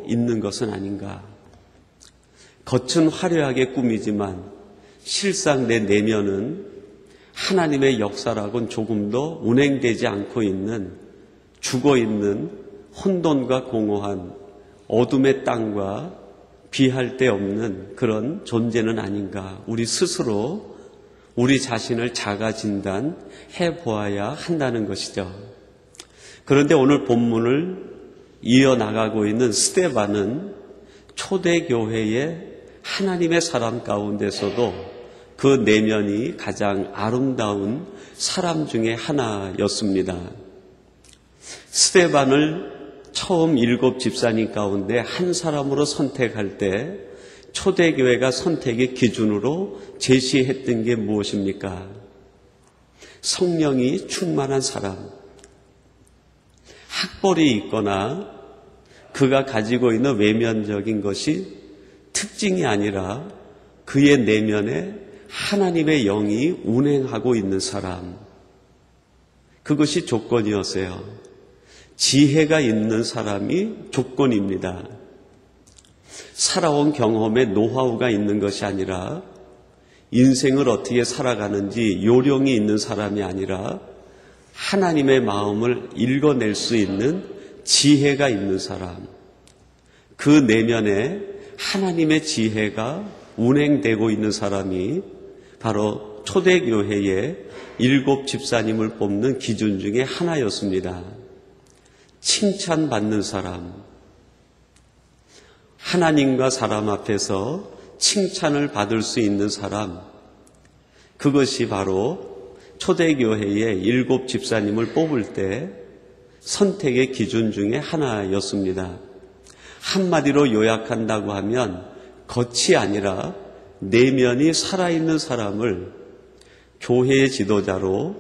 있는 것은 아닌가. 겉은 화려하게 꾸미지만 실상 내 내면은 하나님의 역사라고는 조금도 운행되지 않고 있는, 죽어있는 혼돈과 공허한 어둠의 땅과 비할 데 없는 그런 존재는 아닌가. 우리 스스로 우리 자신을 자가 진단해 보아야 한다는 것이죠. 그런데 오늘 본문을 이어나가고 있는 스데반은 초대교회의 하나님의 사람 가운데서도 그 내면이 가장 아름다운 사람 중에 하나였습니다. 스데반을 처음 7 집사님 가운데 한 사람으로 선택할 때 초대교회가 선택의 기준으로 제시했던 게 무엇입니까? 성령이 충만한 사람, 학벌이 있거나 그가 가지고 있는 외면적인 것이 특징이 아니라 그의 내면에 하나님의 영이 운행하고 있는 사람, 그것이 조건이었어요. 지혜가 있는 사람이 조건입니다. 살아온 경험에 노하우가 있는 것이 아니라, 인생을 어떻게 살아가는지 요령이 있는 사람이 아니라 하나님의 마음을 읽어낼 수 있는 지혜가 있는 사람, 그 내면에 하나님의 지혜가 운행되고 있는 사람이 바로 초대교회의 7 집사님을 뽑는 기준 중에 하나였습니다. 칭찬받는 사람, 하나님과 사람 앞에서 칭찬을 받을 수 있는 사람, 그것이 바로 초대교회의 7 집사님을 뽑을 때 선택의 기준 중에 하나였습니다. 한마디로 요약한다고 하면 겉이 아니라 내면이 살아있는 사람을 교회의 지도자로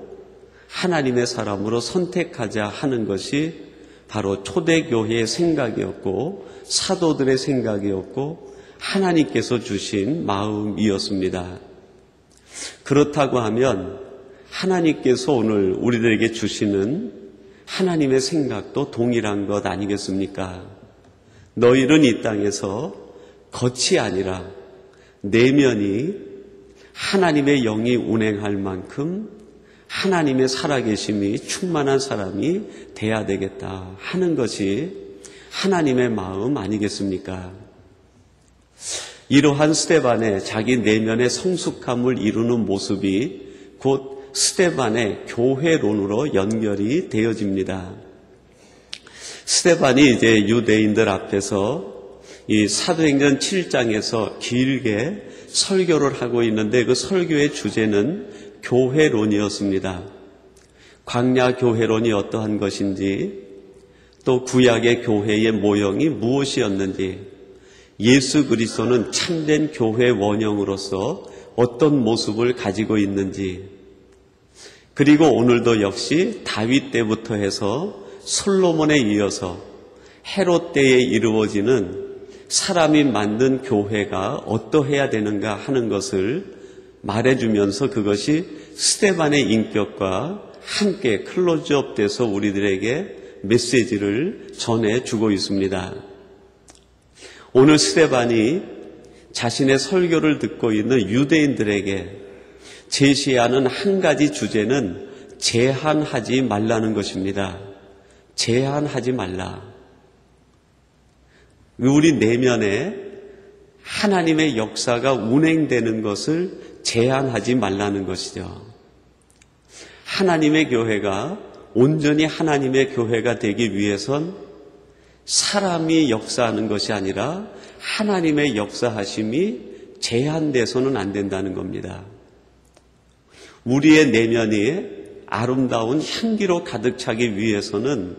하나님의 사람으로 선택하자 하는 것이 바로 초대교회의 생각이었고 사도들의 생각이었고 하나님께서 주신 마음이었습니다. 그렇다고 하면 하나님께서 오늘 우리들에게 주시는 하나님의 생각도 동일한 것 아니겠습니까? 너희는 이 땅에서 겉이 아니라 내면이 하나님의 영이 운행할 만큼 하나님의 살아계심이 충만한 사람이 돼야 되겠다 하는 것이 하나님의 마음 아니겠습니까? 이러한 스데반의 자기 내면의 성숙함을 이루는 모습이 곧 스데반의 교회론으로 연결이 되어집니다. 스데반이 이제 유대인들 앞에서 이 사도행전 7장에서 길게 설교를 하고 있는데 그 설교의 주제는 교회론이었습니다. 광야 교회론이 어떠한 것인지, 또 구약의 교회의 모형이 무엇이었는지, 예수 그리스도는 참된 교회 원형으로서 어떤 모습을 가지고 있는지, 그리고 오늘도 역시 다윗 때부터 해서 솔로몬에 이어서 헤롯 때에 이루어지는 사람이 만든 교회가 어떠해야 되는가 하는 것을 말해주면서 그것이 스데반의 인격과 함께 클로즈업 돼서 우리들에게 메시지를 전해주고 있습니다. 오늘 스데반이 자신의 설교를 듣고 있는 유대인들에게 제시하는 한 가지 주제는 제한하지 말라는 것입니다. 제한하지 말라. 우리 내면에 하나님의 역사가 운행되는 것을 제한하지 말라는 것이죠. 하나님의 교회가 온전히 하나님의 교회가 되기 위해선 사람이 역사하는 것이 아니라 하나님의 역사하심이 제한돼서는 안 된다는 겁니다. 우리의 내면이 아름다운 향기로 가득 차기 위해서는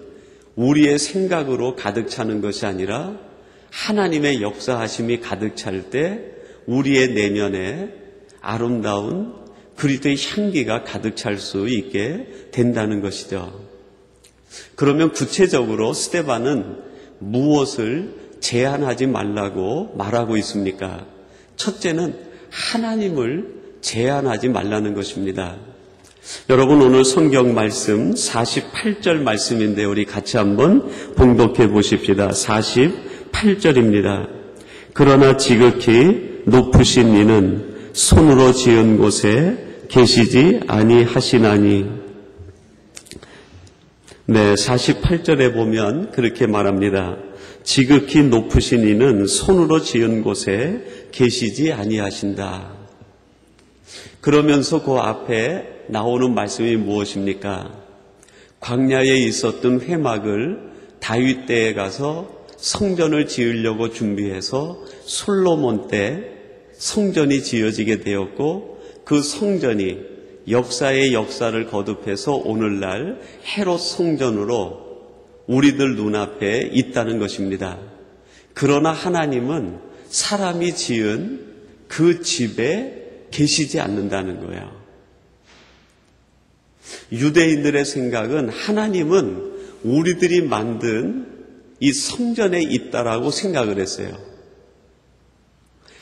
우리의 생각으로 가득 차는 것이 아니라 하나님의 역사하심이 가득 찰 때 우리의 내면에 아름다운 그리스도의 향기가 가득 찰 수 있게 된다는 것이죠. 그러면 구체적으로 스데반은 무엇을 제한하지 말라고 말하고 있습니까? 첫째는 하나님을 제한하지 말라는 것입니다. 여러분, 오늘 성경 말씀 48절 말씀인데 우리 같이 한번 봉독해 보십시다. 8절입니다. 그러나 지극히 높으신 이는 손으로 지은 곳에 계시지 아니하시나니. 네, 48절에 보면 그렇게 말합니다. 지극히 높으신 이는 손으로 지은 곳에 계시지 아니하신다. 그러면서 그 앞에 나오는 말씀이 무엇입니까? 광야에 있었던 회막을 다윗 때에 가서 성전을 지으려고 준비해서 솔로몬 때 성전이 지어지게 되었고, 그 성전이 역사의 역사를 거듭해서 오늘날 헤롯 성전으로 우리들 눈앞에 있다는 것입니다. 그러나 하나님은 사람이 지은 그 집에 계시지 않는다는 거예요. 유대인들의 생각은 하나님은 우리들이 만든 이 성전에 있다라고 생각을 했어요.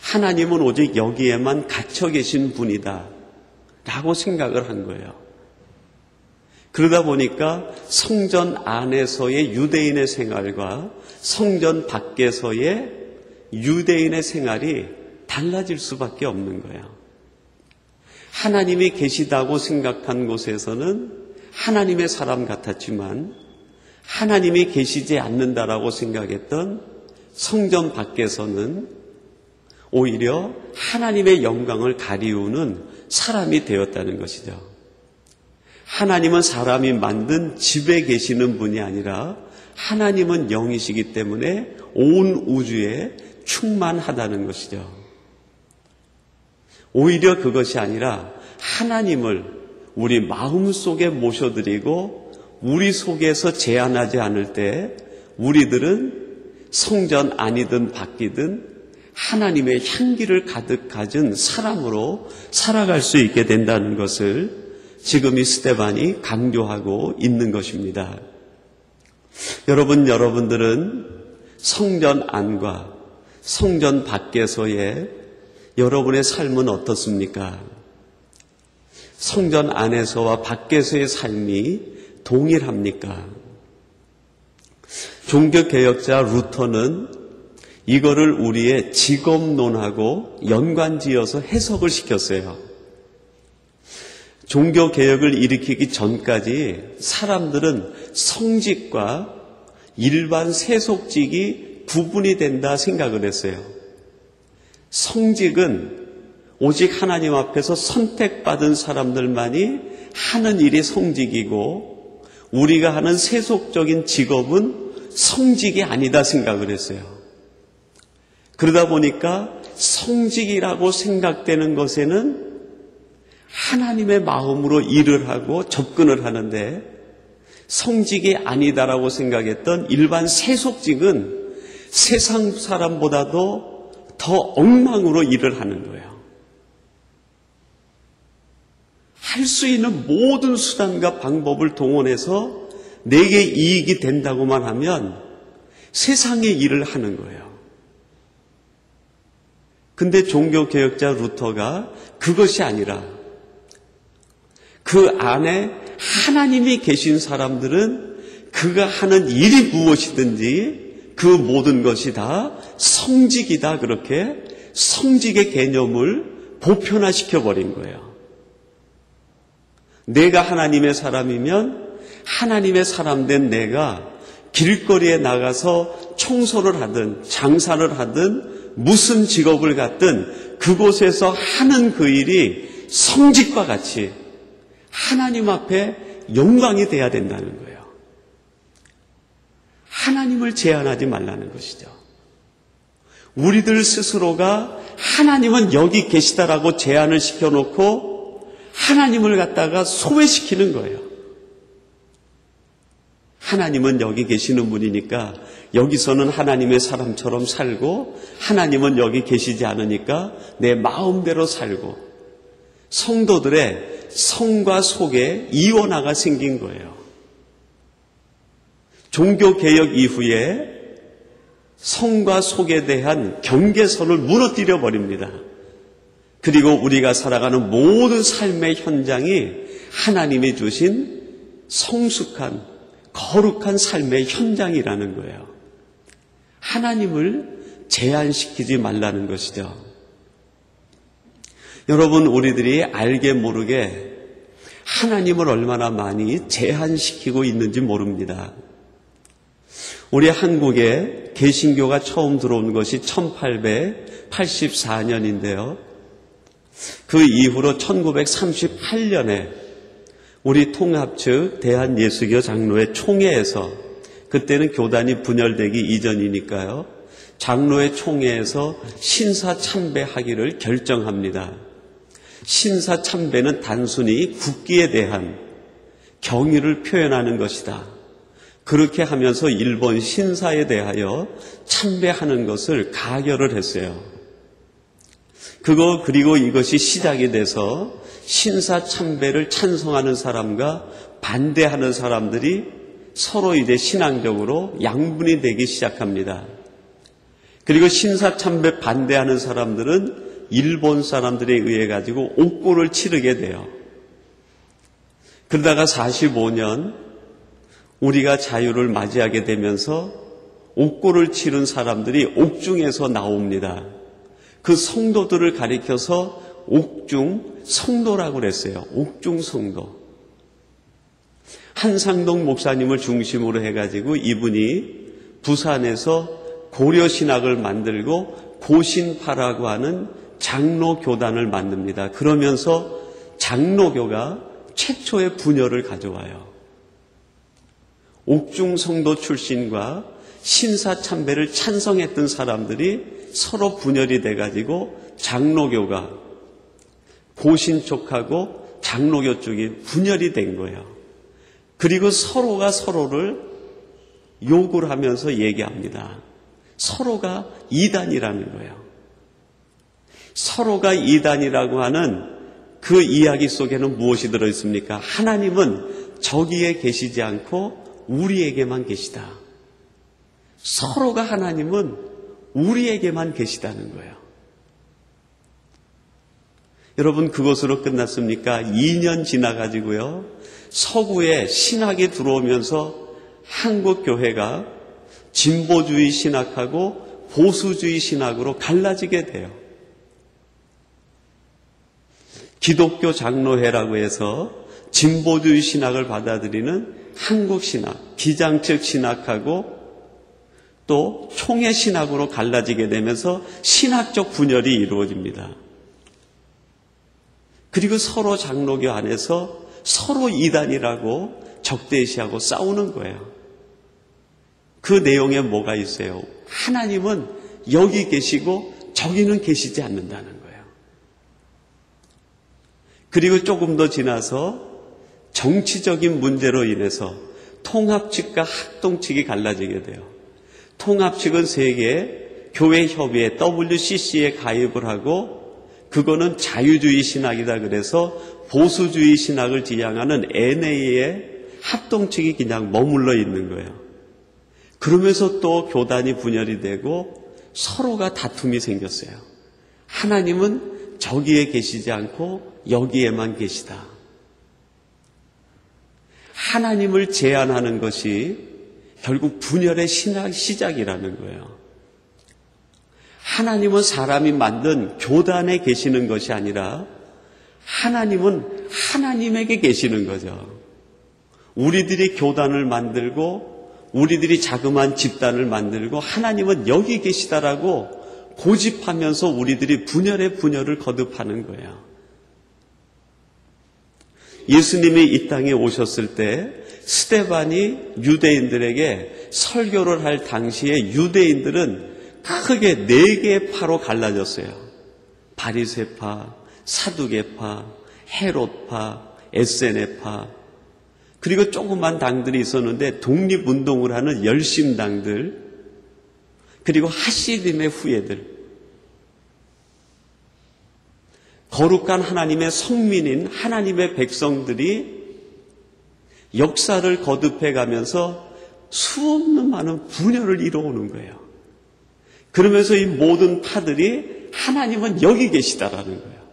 하나님은 오직 여기에만 갇혀 계신 분이다 라고 생각을 한 거예요. 그러다 보니까 성전 안에서의 유대인의 생활과 성전 밖에서의 유대인의 생활이 달라질 수밖에 없는 거예요. 하나님이 계시다고 생각한 곳에서는 하나님의 사람 같았지만, 하나님이 계시지 않는다라고 생각했던 성전 밖에서는 오히려 하나님의 영광을 가리우는 사람이 되었다는 것이죠. 하나님은 사람이 만든 집에 계시는 분이 아니라 하나님은 영이시기 때문에 온 우주에 충만하다는 것이죠. 오히려 그것이 아니라 하나님을 우리 마음속에 모셔드리고 우리 속에서 제한하지 않을 때 우리들은 성전 안이든 밖이든 하나님의 향기를 가득 가진 사람으로 살아갈 수 있게 된다는 것을 지금 이 스데반이 강조하고 있는 것입니다. 여러분들은 성전 안과 성전 밖에서의 여러분의 삶은 어떻습니까? 성전 안에서와 밖에서의 삶이 동일합니까? 종교개혁자 루터는 이거를 우리의 직업론하고 연관지어서 해석을 시켰어요. 종교개혁을 일으키기 전까지 사람들은 성직과 일반 세속직이 구분이 된다 생각을 했어요. 성직은 오직 하나님 앞에서 선택받은 사람들만이 하는 일이 성직이고, 우리가 하는 세속적인 직업은 성직이 아니다 생각을 했어요. 그러다 보니까 성직이라고 생각되는 것에는 하나님의 마음으로 일을 하고 접근을 하는데, 성직이 아니다라고 생각했던 일반 세속직은 세상 사람보다도 더 엉망으로 일을 하는 거예요. 할 수 있는 모든 수단과 방법을 동원해서 내게 이익이 된다고만 하면 세상의 일을 하는 거예요. 근데 종교개혁자 루터가 그것이 아니라 그 안에 하나님이 계신 사람들은 그가 하는 일이 무엇이든지 그 모든 것이 다 성직이다, 그렇게 성직의 개념을 보편화시켜버린 거예요. 내가 하나님의 사람이면 하나님의 사람 된 내가 길거리에 나가서 청소를 하든 장사를 하든 무슨 직업을 갖든 그곳에서 하는 그 일이 성직과 같이 하나님 앞에 영광이 돼야 된다는 거예요. 하나님을 제한하지 말라는 것이죠. 우리들 스스로가 하나님은 여기 계시다라고 제한을 시켜놓고 하나님을 갖다가 소외시키는 거예요. 하나님은 여기 계시는 분이니까 여기서는 하나님의 사람처럼 살고, 하나님은 여기 계시지 않으니까 내 마음대로 살고, 성도들의 성과 속에 이원화가 생긴 거예요. 종교개혁 이후에 성과 속에 대한 경계선을 무너뜨려 버립니다. 그리고 우리가 살아가는 모든 삶의 현장이 하나님이 주신 성숙한 거룩한 삶의 현장이라는 거예요. 하나님을 제한시키지 말라는 것이죠. 여러분, 우리들이 알게 모르게 하나님을 얼마나 많이 제한시키고 있는지 모릅니다. 우리 한국에 개신교가 처음 들어온 것이 1884년인데요. 그 이후로 1938년에 우리 통합 측 대한예수교 장로회 총회에서, 그때는 교단이 분열되기 이전이니까요, 장로회 총회에서 신사참배하기를 결정합니다. 신사참배는 단순히 국기에 대한 경의를 표현하는 것이다. 그렇게 하면서 일본 신사에 대하여 참배하는 것을 가결을 했어요. 그리고 이것이 시작이 돼서 신사참배를 찬성하는 사람과 반대하는 사람들이 서로 이제 신앙적으로 양분이 되기 시작합니다. 그리고 신사참배 반대하는 사람들은 일본 사람들에 의해 가지고 옥고를 치르게 돼요. 그러다가 45년 우리가 자유를 맞이하게 되면서 옥고를 치른 사람들이 옥중에서 나옵니다. 그 성도들을 가리켜서 옥중 성도라고 그랬어요. 옥중 성도. 한상동 목사님을 중심으로 해가지고 이분이 부산에서 고려신학을 만들고 고신파라고 하는 장로교단을 만듭니다. 그러면서 장로교가 최초의 분열을 가져와요. 옥중 성도 출신과 신사참배를 찬성했던 사람들이 서로 분열이 돼가지고 장로교가 고신 쪽하고 장로교 쪽이 분열이 된 거예요. 그리고 서로가 서로를 욕을 하면서 얘기합니다. 서로가 이단이라는 거예요. 서로가 이단이라고 하는 그 이야기 속에는 무엇이 들어있습니까? 하나님은 저기에 계시지 않고 우리에게만 계시다. 서로가 하나님은 우리에게만 계시다는 거예요. 여러분, 그것으로 끝났습니까? 2년 지나가지고요, 서구에 신학이 들어오면서 한국 교회가 진보주의 신학하고 보수주의 신학으로 갈라지게 돼요. 기독교 장로회라고 해서 진보주의 신학을 받아들이는 한국 신학, 기장측 신학하고 또 총회 신학으로 갈라지게 되면서 신학적 분열이 이루어집니다. 그리고 서로 장로교 안에서 서로 이단이라고 적대시하고 싸우는 거예요. 그 내용에 뭐가 있어요? 하나님은 여기 계시고 저기는 계시지 않는다는 거예요. 그리고 조금 더 지나서 정치적인 문제로 인해서 통합 측과 합동 측이 갈라지게 돼요. 통합 측은 세계 교회 협의회 WCC에 가입을 하고, 그거는 자유주의 신학이다 그래서 보수주의 신학을 지향하는 NA의 합동 측이 그냥 머물러 있는 거예요. 그러면서 또 교단이 분열이 되고 서로가 다툼이 생겼어요. 하나님은 저기에 계시지 않고 여기에만 계시다. 하나님을 제한하는 것이 결국 분열의 시작이라는 거예요. 하나님은 사람이 만든 교단에 계시는 것이 아니라 하나님은 하나님에게 계시는 거죠. 우리들이 교단을 만들고 우리들이 자그마한 집단을 만들고 하나님은 여기 계시다라고 고집하면서 우리들이 분열의 분열을 거듭하는 거예요. 예수님이 이 땅에 오셨을 때 스데반이 유대인들에게 설교를 할 당시에 유대인들은 크게 4개의 파로 갈라졌어요. 바리새파, 사두개파, 헤롯파, 에세네파, 그리고 조그만 당들이 있었는데 독립운동을 하는 열심당들, 그리고 하시림의 후예들, 거룩한 하나님의 성민인 하나님의 백성들이 역사를 거듭해가면서 수없는 많은 분열을 이루어오는 거예요. 그러면서 이 모든 파들이 하나님은 여기 계시다라는 거예요.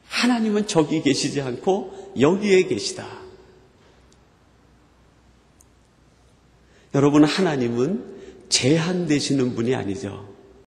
하나님은 저기 계시지 않고 여기에 계시다. 여러분, 하나님은 제한되시는 분이 아니죠.